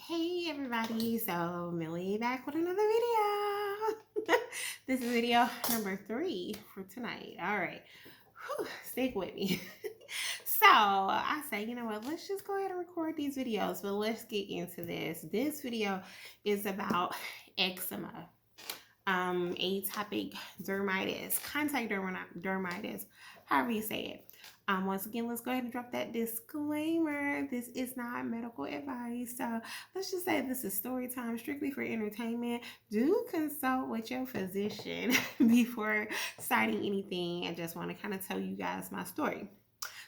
Hey everybody, so Millie back with another video. This is video number 3 for tonight. All right, stick with me. So I say, you know what, let's just go ahead and record these videos, but let's get into this. This video is about eczema, atopic dermatitis, contact dermatitis, however you say it. Once again, let's go ahead and drop that disclaimer. This is not medical advice. So let's just say this is story time, strictly for entertainment. Do consult with your physician before citing anything. I just want to kind of tell you guys my story.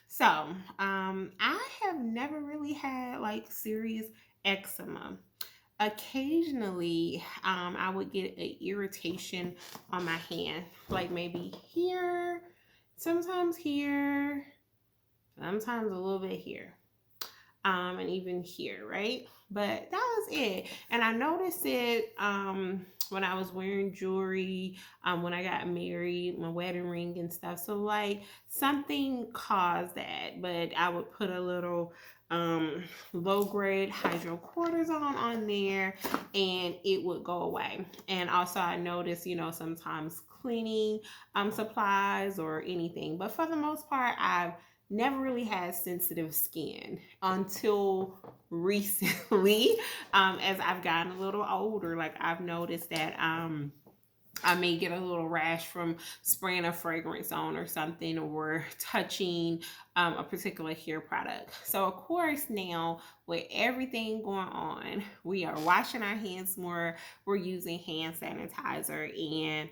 So I have never really had like serious eczema. Occasionally, I would get an irritation on my hand, like maybe here, sometimes here, sometimes a little bit here, and even here, right? But that was it. And I noticed it when I was wearing jewelry, when I got married, my wedding ring and stuff. So like something caused that, but I would put a little low grade hydrocortisone on there and it would go away. And also I noticed, sometimes cleaning supplies or anything, but for the most part I've never really had sensitive skin until recently. As I've gotten a little older, like I've noticed that I may get a little rash from spraying a fragrance on or something, or touching a particular hair product. So of course now with everything going on, we are washing our hands more, we're using hand sanitizer, and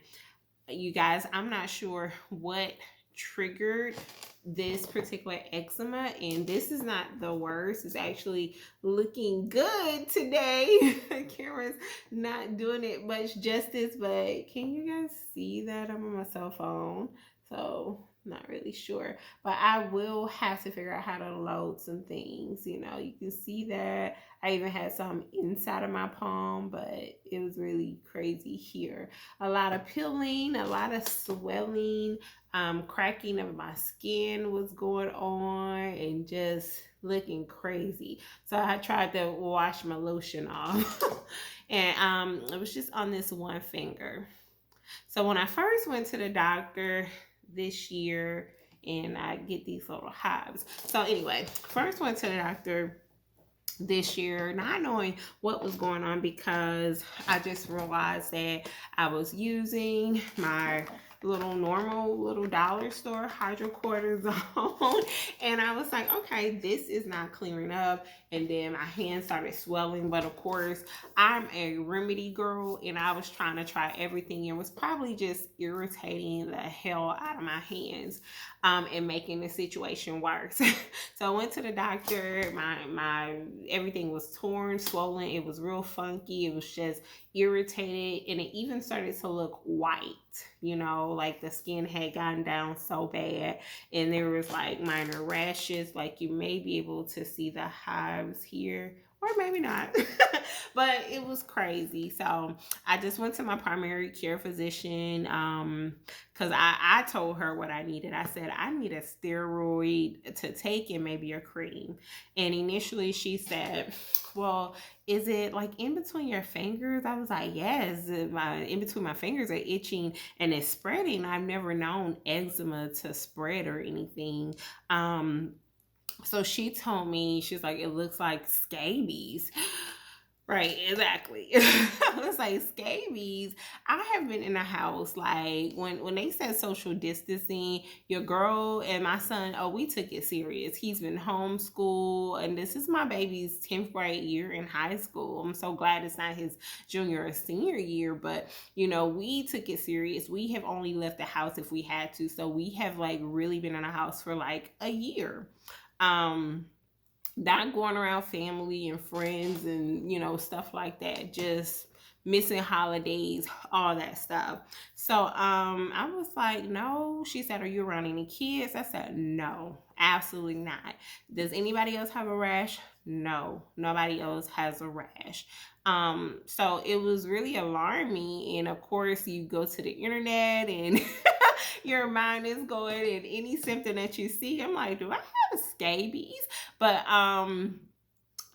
you guys, I'm not sure what triggered this particular eczema, and this is not the worst. It's actually looking good today. The camera's not doing it much justice, but can you guys see that I'm on my cell phone? So not really sure, but I will have to figure out how to load some things. You can see that I even had some inside of my palm, but it was really crazy here. A lot of peeling, a lot of swelling, cracking of my skin was going on, and just looking crazy. So I tried to wash my lotion off and it was just on this one finger. So when I first went to the doctor this year, and I get these little hives. So anyway, first went to the doctor this year, not knowing what was going on, because I just realized that I was using my normal little dollar store hydrocortisone and I was like, okay, this is not clearing up. And then my hands started swelling, but of course I'm a remedy girl and I was trying to try everything and was probably just irritating the hell out of my hands and making the situation worse. So I went to the doctor. My everything was torn, swollen, it was real funky, it was just irritated, and it even started to look white, like the skin had gotten down so bad, and there was like minor rashes, like you may be able to see the hives here, or maybe not. But it was crazy. So I just went to my primary care physician because I told her what I needed. I said, I need a steroid to take and maybe a cream. And initially she said, well, is it like in between your fingers? I was like, yes, in between my fingers are itching and it's spreading. I've never known eczema to spread or anything. So she told me, she's like, it looks like scabies. Right, exactly. It's like scabies. I have been in the house, like when they said social distancing, your girl and my son, oh, we took it serious. He's been homeschooled, and this is my baby's 10th grade year in high school. I'm so glad it's not his junior or senior year, but we took it serious. We have only left the house if we had to, so we have like really been in the house for like a year. Not going around family and friends and stuff like that, just missing holidays, all that stuff. So I was like, no. She said, are you around any kids? I said, no, absolutely not. Does anybody else have a rash? No, nobody else has a rash. So it was really alarming, and of course you go to the internet and your mind is going, and any symptom that you see, I'm like, do I have scabies? But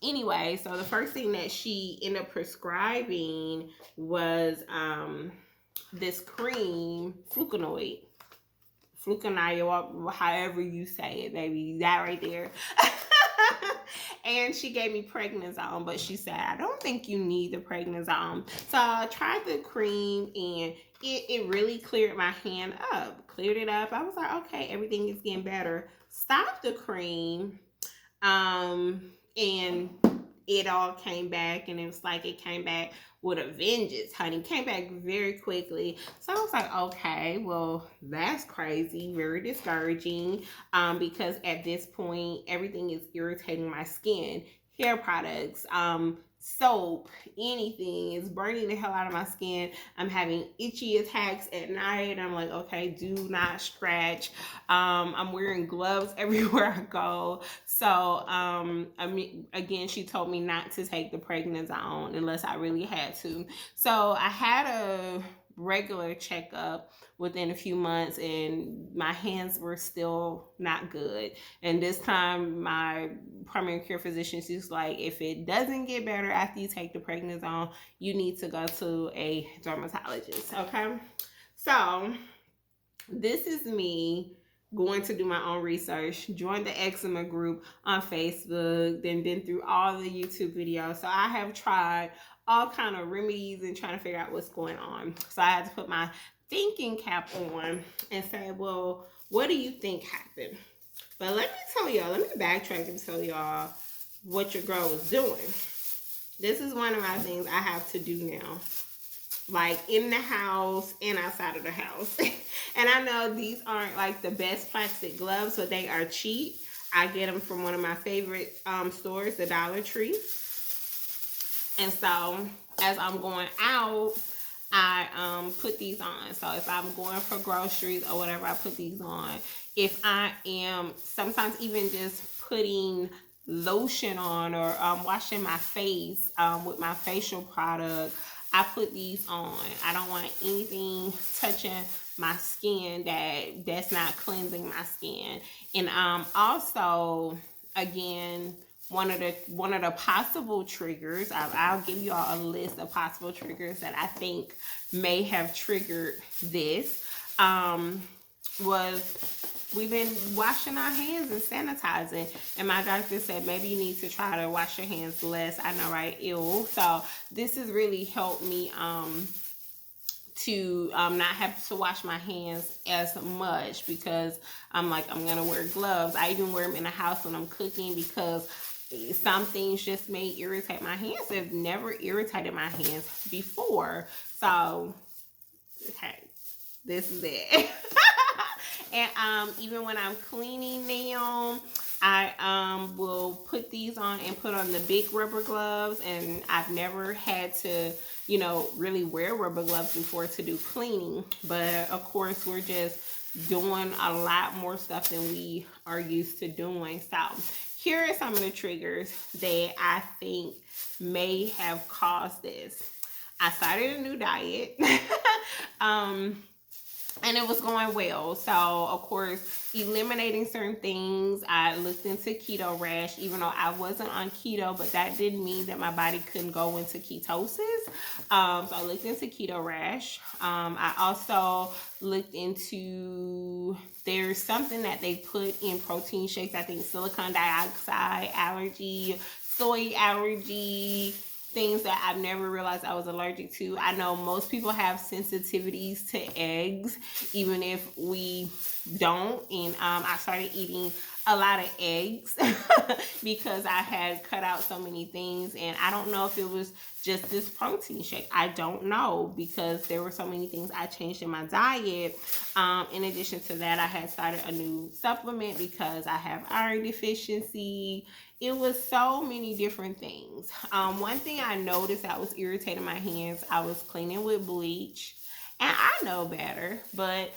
Anyway, so the first thing that she ended up prescribing was this cream, fluconide, however you say it, baby, that right there. And she gave me prednisone, but she said, I don't think you need the prednisone. So I tried the cream, and it really cleared my hand up, cleared it up. I was like, okay, everything is getting better. Stopped the cream, and it all came back, and it was like it came back with a vengeance, honey. Came back very quickly. So I was like, okay, well, that's crazy, very discouraging, because at this point everything is irritating my skin. Hair products, soap, anything is burning the hell out of my skin. I'm having itchy attacks at night. I'm like, okay, do not scratch. I'm wearing gloves everywhere I go. So, I mean, again, she told me not to take the prednisone unless I really had to. So I had a regular checkup within a few months, and my hands were still not good. And this time my primary care physician, she's like, if it doesn't get better after you take the prednisone, you need to go to a dermatologist. Okay, so this is me going to do my own research, join the eczema group on Facebook, then been through all the YouTube videos. So I have tried all kind of remedies and trying to figure out what's going on. So I had to put my thinking cap on and say, well, what do you think happened? But let me tell y'all, let me backtrack and tell y'all what your girl was doing. This is one of my things I have to do now, like in the house and outside of the house. And I know these aren't like the best plastic gloves, but they are cheap. I get them from one of my favorite stores, the Dollar Tree. And so as I'm going out, I put these on. So if I'm going for groceries or whatever, I put these on. If I am sometimes even just putting lotion on, or washing my face with my facial product, I put these on. I don't want anything touching my skin that's not cleansing my skin. And also, again, one of the possible triggers, I'll give you all a list of possible triggers that I think may have triggered this, was we've been washing our hands and sanitizing, and my doctor said maybe you need to try to wash your hands less. I know, right? Ew. So this has really helped me to not have to wash my hands as much, because I'm like, I'm gonna wear gloves. I even wear them in the house when I'm cooking, because some things just may irritate my hands. They've never irritated my hands before. So, hey, this is it. And even when I'm cleaning now, I will put these on and put on the big rubber gloves. And I've never had to, really wear rubber gloves before to do cleaning. But of course, we're just doing a lot more stuff than we are used to doing. So here are some of the triggers that I think may have caused this. I started a new diet. And it was going well. So, of course, eliminating certain things. I looked into Keto Rash, even though I wasn't on keto, but that didn't mean that my body couldn't go into ketosis. So I looked into Keto Rash. I also looked into, there's something that they put in protein shakes, I think silicon dioxide allergy, soy allergy, things that I've never realized I was allergic to. I know most people have sensitivities to eggs, even if we don't. And I started eating a lot of eggs because I had cut out so many things. And I don't know if it was just this protein shake. I don't know, because there were so many things I changed in my diet. In addition to that, I had started a new supplement because I have iron deficiency. It was so many different things. One thing I noticed that was irritating my hands, I was cleaning with bleach. And I know better, but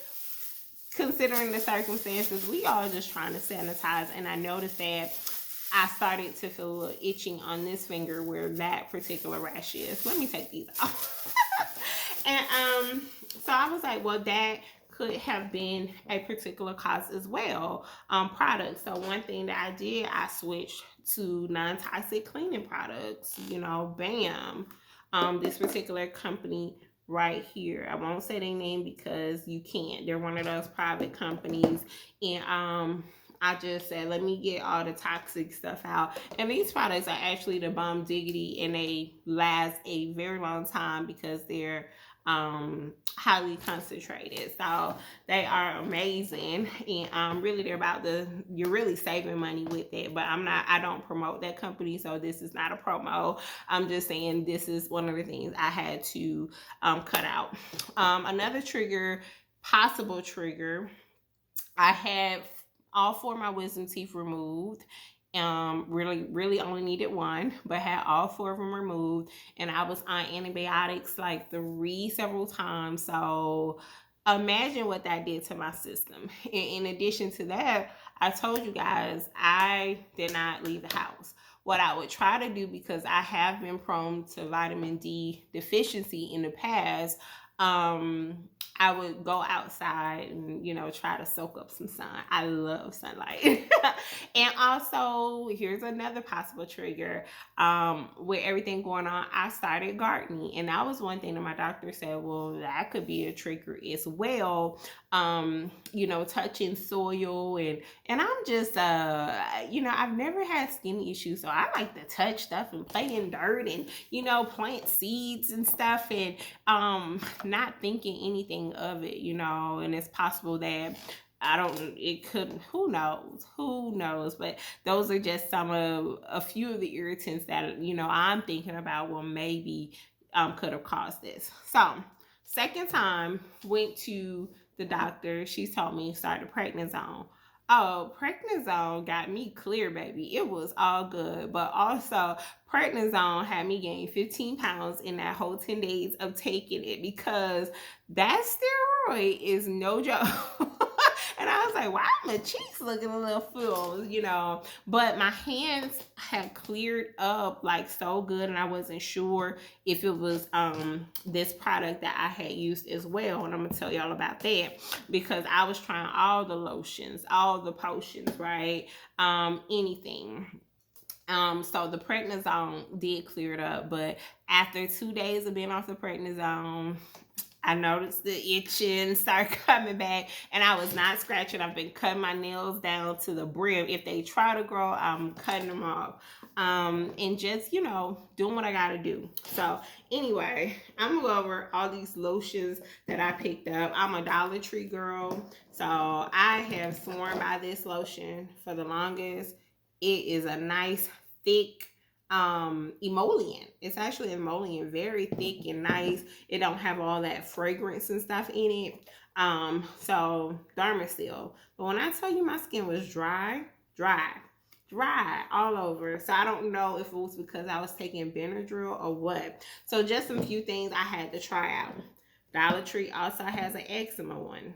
considering the circumstances, we all just trying to sanitize. And I noticed that I started to feel a little itching on this finger where that particular rash is. Let me take these off. And so I was like, well, that could have been a particular cause as well. Products. So one thing that I did, I switched to non-toxic cleaning products. Bam. This particular company right here. I won't say their name because you can't. They're one of those private companies. And I just said, let me get all the toxic stuff out. And these products are actually the bomb diggity, and they last a very long time because they're highly concentrated. So they are amazing, and really you're really saving money with it. But I don't promote that company, so this is not a promo. I'm just saying this is one of the things I had to cut out. Another possible trigger, I had all 4 of my wisdom teeth removed. Really only needed one, but had all 4 of them removed, and I was on antibiotics like several times. So imagine what that did to my system. In addition to that, I told you guys I did not leave the house. What I would try to do, because I have been prone to vitamin D deficiency in the past, I would go outside and, try to soak up some sun. I love sunlight. And also, here's another possible trigger. With everything going on, I started gardening. And that was one thing that my doctor said, well, that could be a trigger as well. Touching soil. And I'm just, I've never had skin issues. So I like to touch stuff and play in dirt and, plant seeds and stuff. And not thinking anything of it, and it's possible that who knows, but those are just a few of the irritants that, I'm thinking about, well, maybe could have caused this. So second time, went to the doctor. She told me start the prednisone. Oh, prednisone got me clear, baby. It was all good. But also, prednisone had me gain 15 pounds in that whole 10 days of taking it, because that steroid is no joke. And I was like, why are my cheeks looking a little full, But my hands had cleared up like so good, and I wasn't sure if it was this product that I had used as well. And I'm going to tell y'all about that, because I was trying all the lotions, all the potions, right? Anything. So the prednisone did clear it up, but after 2 days of being off the prednisone, I noticed the itching start coming back, and I was not scratching. I've been cutting my nails down to the brim. If they try to grow, I'm cutting them off. And just, doing what I got to do. So anyway, I'm going to go over all these lotions that I picked up. I'm a Dollar Tree girl, so I have sworn by this lotion for the longest. It is a nice, thick, emollient. It's actually emollient, very thick and nice. It don't have all that fragrance and stuff in it. So Dermasil. But when I tell you my skin was dry all over. So I don't know if it was because I was taking Benadryl or what. So just some few things I had to try out. Dollar Tree also has an eczema one,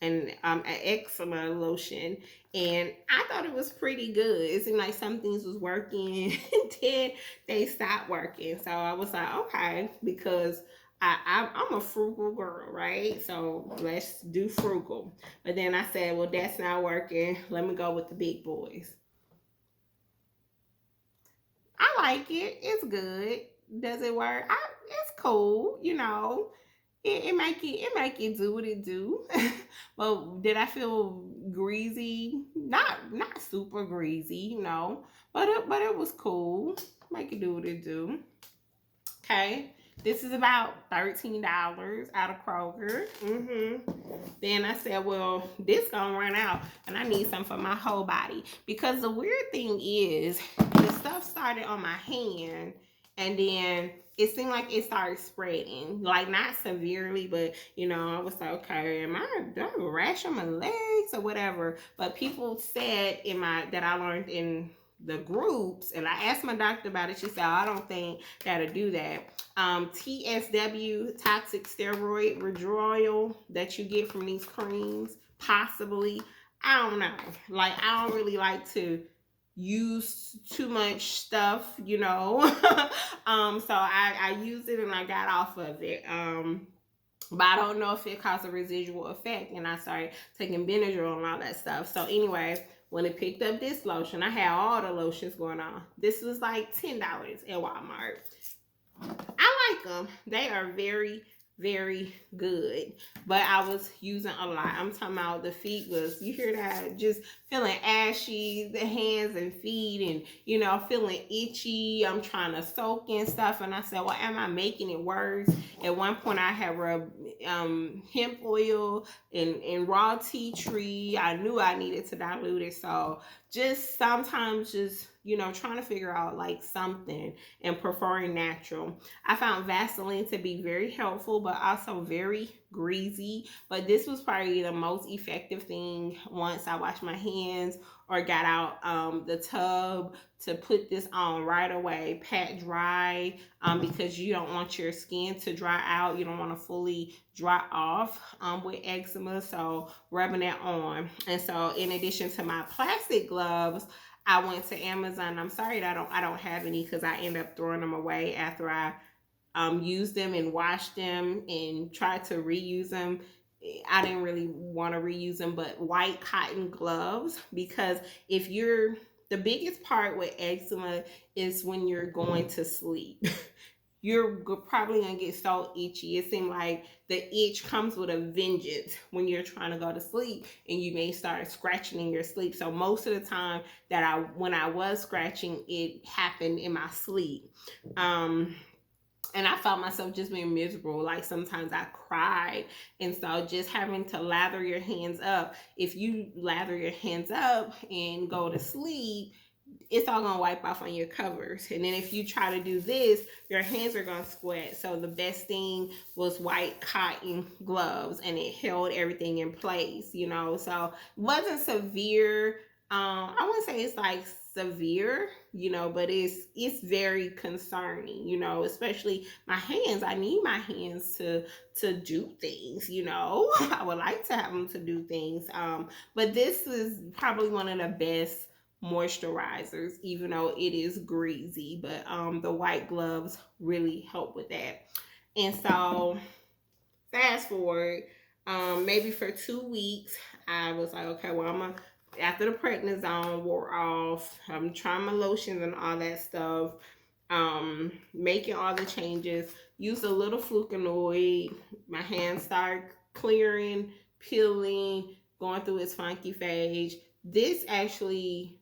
and an eczema lotion, and I thought it was pretty good. It seemed like some things was working, and then they stopped working. So I was like, okay, because I'm a frugal girl, right? So let's do frugal. But then I said, well, that's not working. Let me go with the big boys. I like it. It's good. Does it work? It's cool, It make it do what it do. Well, did I feel greasy? Not super greasy, but it was cool. Make it do what it do. Okay, this is about $13 out of Kroger. Then I said, well, this gonna run out, and I need some for my whole body, because the weird thing is the stuff started on my hand, and then it seemed like it started spreading, like not severely, but I was like, okay, do I have a rash on my legs or whatever? But people said that I learned in the groups, and I asked my doctor about it. She said, I don't think that'll do that. TSW, toxic steroid withdrawal, that you get from these creams, possibly. I don't know. Like, I don't really like to use too much stuff, so I used it and I got off of it. But I don't know if it caused a residual effect, and I started taking Benadryl and all that stuff. So anyway, when it picked up this lotion, I had all the lotions going on. This was like $10 at Walmart. I like them. They are very, very good. But I was using a lot. I'm talking about the feet was, you hear that? Just feeling ashy, the hands and feet, and, you know, feeling itchy. I'm trying to soak in stuff. And I said, well, am I making it worse? At one point, I had rubbed hemp oil and raw tea tree. I knew I needed to dilute it. So just sometimes just, you know, trying to figure out like something and preferring natural. I found Vaseline to be very helpful, but also very greasy. But this was probably the most effective thing once I washed my hands or got out the tub, to put this on right away, pat dry, because you don't want your skin to dry out. You don't want to fully dry off with eczema. So rubbing that on. And so in addition to my plastic gloves, I went to Amazon. I'm sorry that I don't have any, because I end up throwing them away after I use them and wash them and try to reuse them. I didn't really want to reuse them, but white cotton gloves, because if you're, the biggest part with eczema is when you're going to sleep. You're probably gonna get so itchy. It seems like the itch comes with a vengeance when you're trying to go to sleep, and you may start scratching in your sleep. So most of the time that when I was scratching, it happened in my sleep. And I felt myself just being miserable. Like sometimes I cried. And so just having to lather your hands up. If you lather your hands up and go to sleep, it's all gonna wipe off on your covers. And then if you try to do this, your hands are gonna sweat. So the best thing was white cotton gloves, and it held everything in place, you know. So it wasn't severe. I wouldn't say it's like severe, you know, but it's very concerning, you know, especially my hands. I need my hands to do things, you know. I would like to have them to do things. But this is probably one of the best moisturizers, even though it is greasy. But the white gloves really help with that. And so fast forward, maybe for 2 weeks, I was like, okay, well, after the prednisone wore off, I'm trying my lotions and all that stuff, making all the changes, used a little flucanoid, my hands start clearing, peeling, going through its funky phase. This actually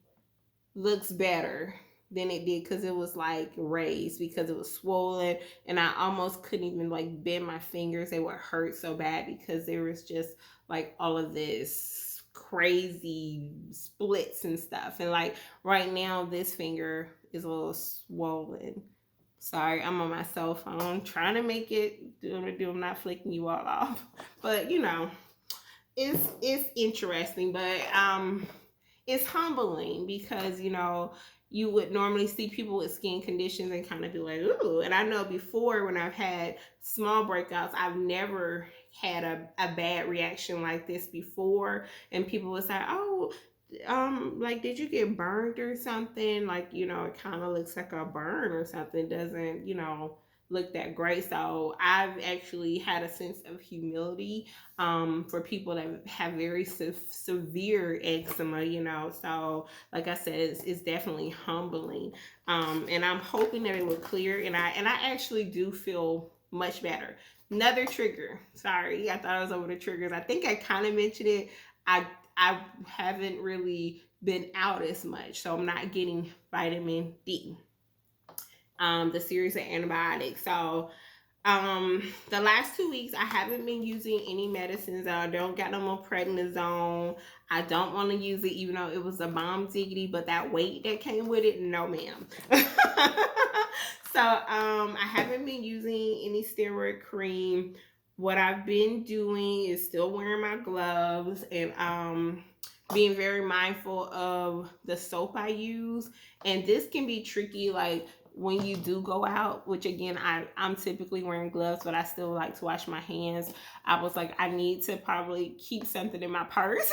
looks better than it did, because it was like raised, because it was swollen, and I almost couldn't even like bend my fingers. They would hurt so bad because there was just like all of this crazy splits and stuff. And like right now, this finger is a little swollen. Sorry, I'm on my cell phone trying to make it I'm not flicking you all off, but you know, it's interesting. But it's humbling, because you know, you would normally see people with skin conditions and kind of be like, ooh. And I know before, when I've had small breakouts, I've never had a bad reaction like this before. And people would say, oh, like, did you get burned or something? Like, you know, it kind of looks like a burn or something. Doesn't, you know, look that great. So I've actually had a sense of humility for people that have very severe eczema, you know. So like I said, it's definitely humbling, and I'm hoping that it will clear. And I actually do feel much better. Another trigger, sorry, I thought I was over the triggers. I think I kind of mentioned it. I haven't really been out as much, so I'm not getting vitamin D, the series of antibiotics. So the last 2 weeks, I haven't been using any medicines. I don't got no more prednisone. I don't want to use it, even though it was a bomb diggity, but that weight that came with it, no ma'am. So I haven't been using any steroid cream. What I've been doing is still wearing my gloves, and being very mindful of the soap I use. And this can be tricky, like when you do go out, which again, I'm typically wearing gloves, but I still like to wash my hands. I was like, I need to probably keep something in my purse,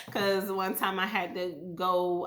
because one time I had to go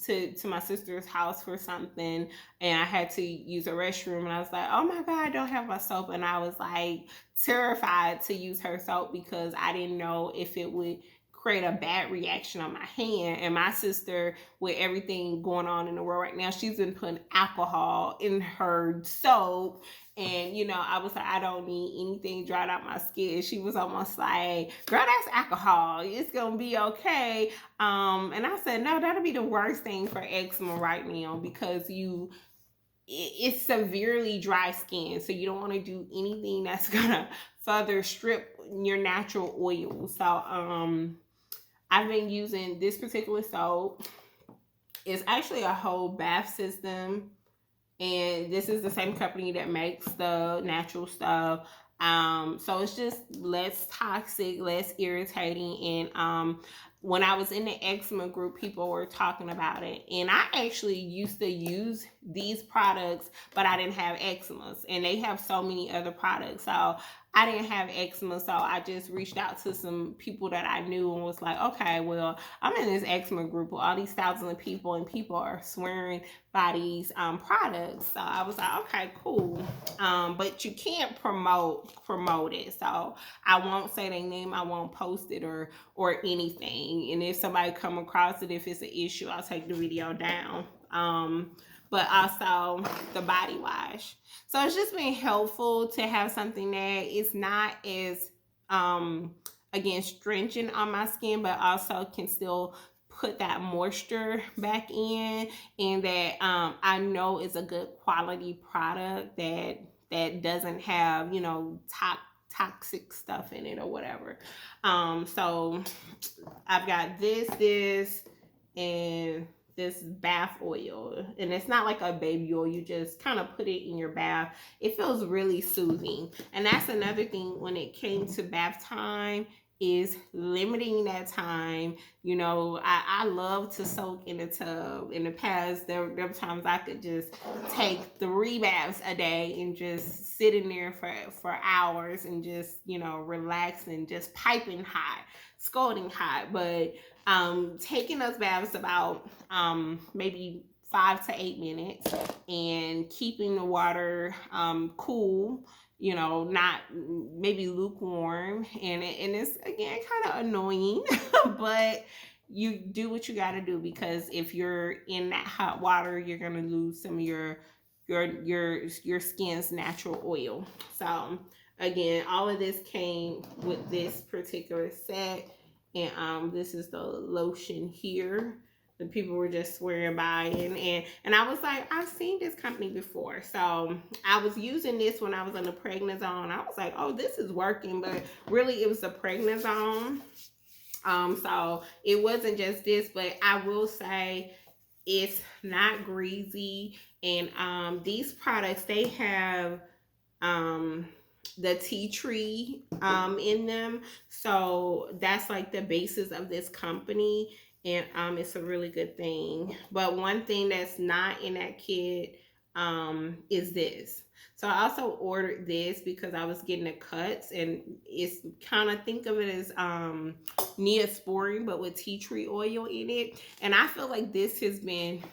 to my sister's house for something, and I had to use a restroom, and I was like, oh my God, I don't have my soap. And I was like terrified to use her soap, because I didn't know if it would create a bad reaction on my hand. And my sister, with everything going on in the world right now, she's been putting alcohol in her soap. And, you know, I was like, I don't need anything dried out my skin. She was almost like, girl, that's alcohol. It's going to be okay. And I said, no, that'll be the worst thing for eczema right now, because it's severely dry skin. So you don't want to do anything that's going to further strip your natural oil. So, I've been using this particular soap. It's actually a whole bath system, and this is the same company that makes the natural stuff. So it's just less toxic, less irritating. And when I was in the eczema group, people were talking about it, and I actually used to use these products, but I didn't have eczema, and they have so many other products. So I didn't have eczema, so I just reached out to some people that I knew and was like, okay, well, I'm in this eczema group with all these thousands of people, and people are swearing by these products. So I was like, okay, cool. But you can't promote it. So I won't say their name, I won't post it or anything. And if somebody come across it, if it's an issue, I'll take the video down. But also the body wash. So it's just been helpful to have something that is not as, again, stringent on my skin, but also can still put that moisture back in, and that I know is a good quality product that doesn't have, you know, toxic stuff in it or whatever. So I've got this, and this bath oil, and it's not like a baby oil. You just kind of put it in your bath. It feels really soothing. And that's another thing when it came to bath time, is limiting that time. You know, I love to soak in the tub. In the past, there were times I could just take 3 baths a day and just sit in there for hours and just, you know, relax and just piping hot, scalding hot. But taking those baths about maybe 5 to 8 minutes, and keeping the water cool, you know, not maybe lukewarm, and it's again kind of annoying, but you do what you got to do, because if you're in that hot water, you're gonna lose some of your skin's natural oil. So again, all of this came with this particular set. And this is the lotion here. The people were just swearing by it. And I was like, I've seen this company before. So I was using this when I was on the prednisone. I was like, oh, this is working. But really, it was the prednisone. So it wasn't just this. But I will say it's not greasy. And these products, they have the tea tree in them. So that's like the basis of this company. And it's a really good thing. But one thing that's not in that kit is this. So I also ordered this because I was getting the cuts, and it's kind of, think of it as Neosporin, but with tea tree oil in it. And I feel like this has been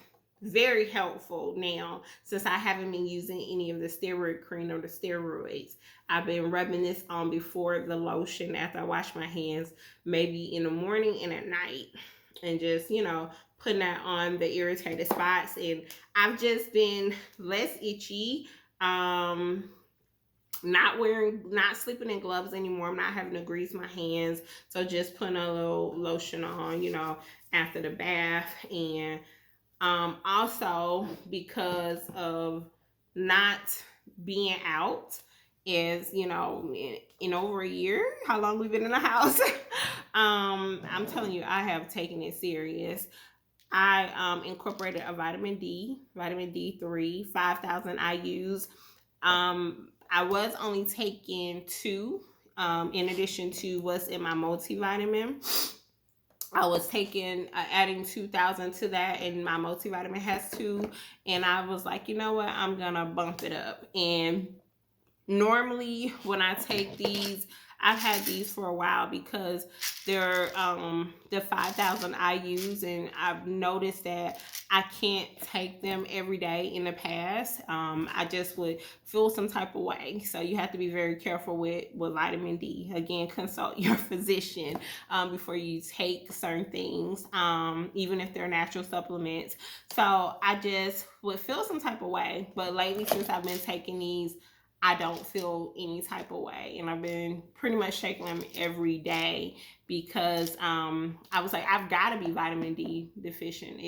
very helpful now, since I haven't been using any of the steroid cream or the steroids. I've been rubbing this on before the lotion after I wash my hands, maybe in the morning and at night, and just, you know, putting that on the irritated spots. And I've just been less itchy. Not sleeping in gloves anymore. I'm not having to grease my hands. So just putting a little lotion on, you know, after the bath. And also, because of not being out, is, you know, in over a year, how long we've been in the house, I'm telling you, I have taken it serious. I incorporated a vitamin D3, 5,000 IUs. I was only taking 2, in addition to what's in my multivitamin. I was taking, adding 2,000 to that, and my multivitamin has 2. And I was like, you know what, I'm gonna bump it up. And normally when I take these, I've had these for a while because they're the 5,000 IUs, and I've noticed that I can't take them every day in the past. I just would feel some type of way. So you have to be very careful with vitamin D. Again, consult your physician before you take certain things, even if they're natural supplements. So I just would feel some type of way. But lately, since I've been taking these, I don't feel any type of way. And I've been pretty much taking them every day because I was like, I've got to be vitamin D deficient.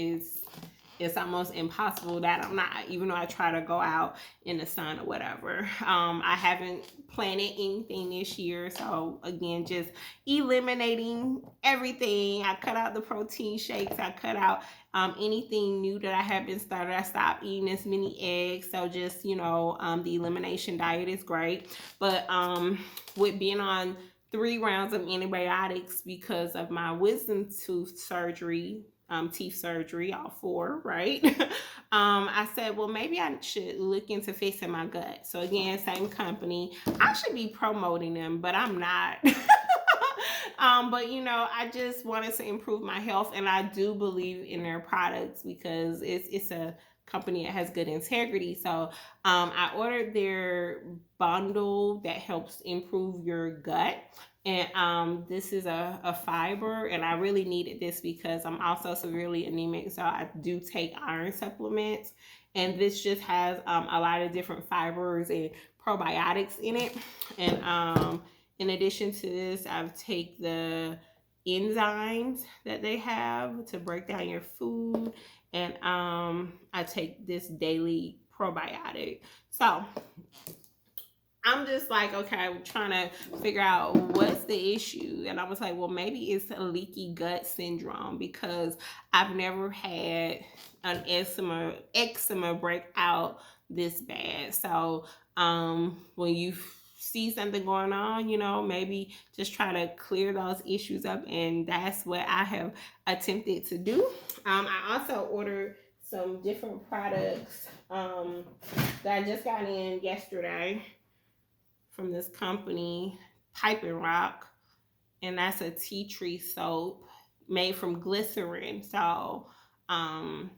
It's almost impossible that I'm not, even though I try to go out in the sun or whatever. I haven't planted anything this year. So again, just eliminating everything. I cut out the protein shakes. I cut out anything new that I have been started. I stopped eating as many eggs. So just, the elimination diet is great. But with being on 3 rounds of antibiotics because of my wisdom tooth surgery, teeth surgery, all 4, right? I said, well, maybe I should look into fixing my gut. So again, same company. I should be promoting them, but I'm not. But I just wanted to improve my health, and I do believe in their products because it's a company that has good integrity. So I ordered their bundle that helps improve your gut. And this is a fiber, and I really needed this because I'm also severely anemic, so I do take iron supplements, and this just has a lot of different fibers and probiotics in it. And in addition to this, I've taken the enzymes that they have to break down your food, and I take this daily probiotic. So I'm just like, okay, I'm trying to figure out what's the issue. And I was like, well, maybe it's a leaky gut syndrome because I've never had an eczema break out this bad. So when you see something going on, maybe just try to clear those issues up. And that's what I have attempted to do. I also ordered some different products that I just got in yesterday from this company, Pipe and Rock, and that's a tea tree soap made from glycerin. So I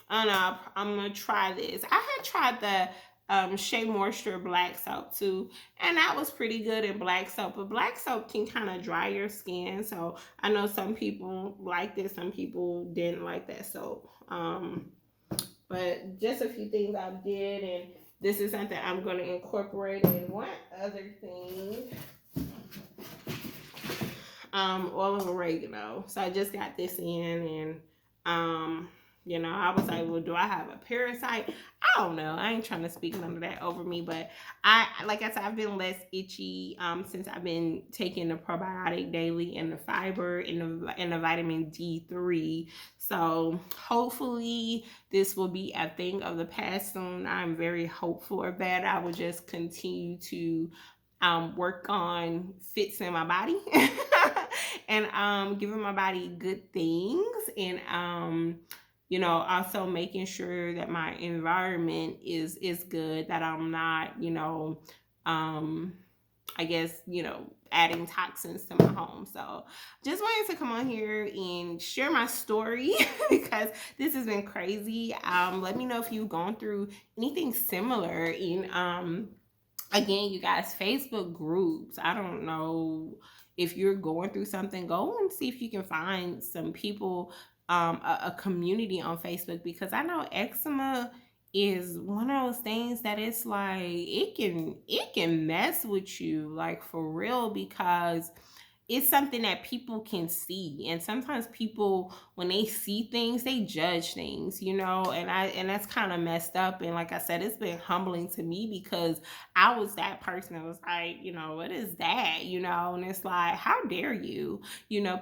don't know, I'm gonna try this. I had tried the Shea Moisture black soap too, and that was pretty good in black soap, but black soap can kind of dry your skin. So I know some people like this, some people didn't like that soap. But just a few things I did, and this is something I'm going to incorporate in. One other thing, oil of oregano. So I just got this in, and I was like, well, do I have a parasite? I don't know. I ain't trying to speak none of that over me, but like I said, I've been less itchy since I've been taking the probiotic daily and the fiber and the vitamin D3. So hopefully this will be a thing of the past soon. I'm very hopeful of that. I will just continue to work on fixing my body and giving my body good things, and also making sure that my environment is good, that I'm not, I guess, adding toxins to my home. So just wanted to come on here and share my story because this has been crazy. Let me know if you've gone through anything similar in, again, you guys, Facebook groups. I don't know if you're going through something, go and see if you can find some people, a community on Facebook, because I know eczema is one of those things that it's like it can mess with you, like for real, because it's something that people can see, and sometimes people, when they see things, they judge things, and that's kind of messed up. And like I said, it's been humbling to me because I was that person that was like, what is that, and it's like, how dare you,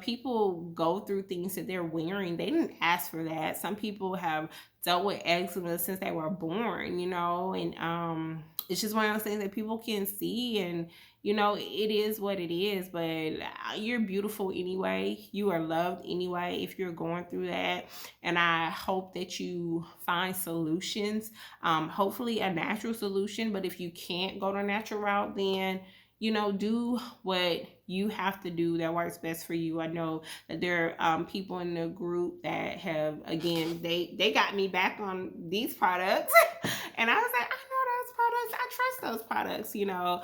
people go through things that they're wearing, they didn't ask for that. Some people have dealt with eczema since they were born, and it's just one of those things that people can see, and it is what it is. But you're beautiful anyway. You are loved anyway if you're going through that. And I hope that you find solutions, hopefully a natural solution. But if you can't go the natural route, then you know, do what you have to do that works best for you. I know that there are people in the group that have, again, they got me back on these products. And I was like, I know those products. I trust those products, you know.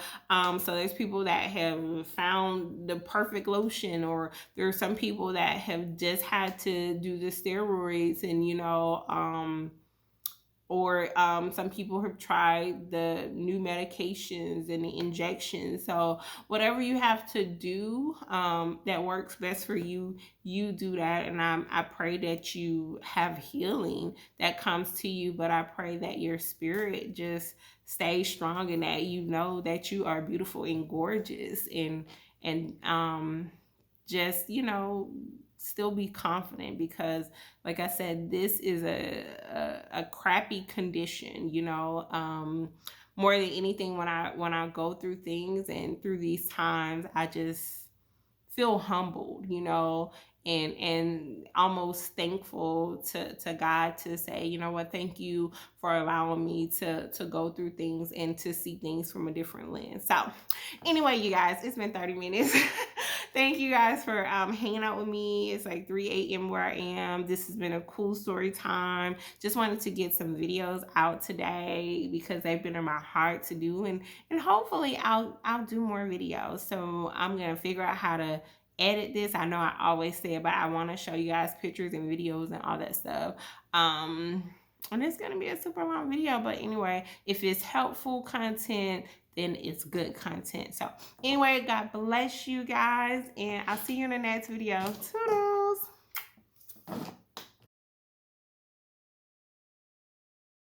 So there's people that have found the perfect lotion, or there are some people that have just had to do the steroids, and, you know, or some people have tried the new medications and the injections. So whatever you have to do that works best for you, you do that. And I pray that you have healing that comes to you, but I pray that your spirit just stays strong, and that you know that you are beautiful and gorgeous, and just, you know, still be confident, because like I said, this is a crappy condition, you know. More than anything, when I go through things and through these times, I just feel humbled, you know, and almost thankful to God, to say, you know what, thank you for allowing me to go through things and to see things from a different lens. So anyway, you guys, it's been 30 minutes. Thank you guys for hanging out with me. It's like 3 a.m. where I am. This has been a cool story time. Just wanted to get some videos out today because they've been in my heart to do, and hopefully I'll do more videos. So I'm gonna figure out how to edit this. I know I always say it, but I want to show you guys pictures and videos and all that stuff. And it's gonna be a super long video, but anyway, if it's helpful content, then it's good content. So anyway, God bless you guys, and I'll see you in the next video. Toodles.